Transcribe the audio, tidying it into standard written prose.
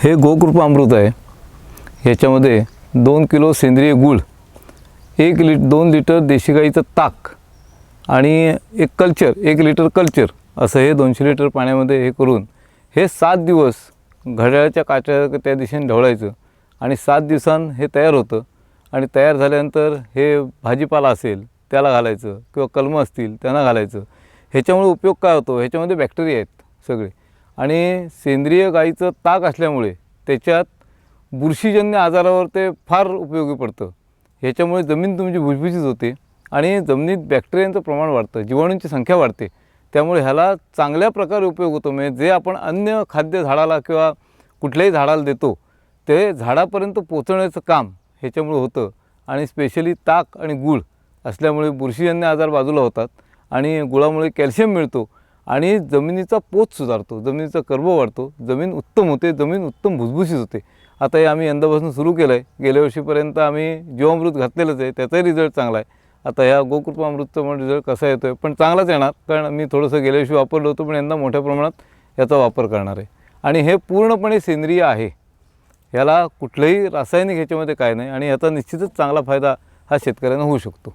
हे गोकृपा अमृत आहे। याच्यामध्ये 2 किलो सेंद्रिय गूळ, 2 लिटर देशी गाईचं ताक आणि एक लिटर कल्चर असं हे 200 लिटर पाण्यामध्ये हे करून हे 7 दिवस घड्याळाच्या काट्या त्या दिशेने ढवळायचं आणि 7 दिवसांनी हे तयार होतं। आणि तयार झाल्यानंतर हे भाजीपाला असेल त्याला घालायचं किंवा कलमं असतील त्यांना घालायचं। ह्याच्यामुळे उपयोग काय होतो, ह्याच्यामध्ये बॅक्टेरिया आहेत सगळे आणि सेंद्रिय गाईचं ताक असल्यामुळे त्याच्यात बुरशीजन्य आजारावर ते फार उपयोगी पडतं। ह्याच्यामुळे जमीन तुमची भुसभुशीत होते आणि जमिनीत बॅक्टेरियांचं प्रमाण वाढतं, जीवाणूंची संख्या वाढते। त्यामुळे ह्याला चांगल्या प्रकारे उपयोग होतो। म्हणजे जे आपण अन्य खाद्य झाडाला किंवा कुठल्याही झाडाला देतो ते झाडापर्यंत पोहोचवण्याचं काम ह्याच्यामुळे होतं। आणि स्पेशली ताक आणि गूळ असल्यामुळे बुरशीजन्य आजार बाजूला होतात आणि गुळामुळे कॅल्शियम मिळतो आणि जमिनीचा पोत सुधारतो, जमिनीचा कर्ब वाढतो, जमीन उत्तम होते, जमीन उत्तम भुसभुशीत होते। आता हे आम्ही यंदापासून सुरू केलं आहे। गेल्या वर्षीपर्यंत आम्ही जीवामृत घातलेलंच आहे, त्याचाही रिझल्ट चांगला आहे। आता ह्या गोकृपा अमृतचा पण रिझल्ट कसा येतो आहे, पण चांगलाच येणार, कारण मी थोडंसं गेल्या वर्षी वापरलं होतं, पण यंदा मोठ्या प्रमाणात याचा वापर करणार आहे। आणि हे पूर्णपणे सेंद्रिय आहे, ह्याला कुठलंही रासायनिक ह्याच्यामध्ये काय नाही आणि याचा निश्चितच चांगला फायदा हा शेतकऱ्यांना होऊ शकतो।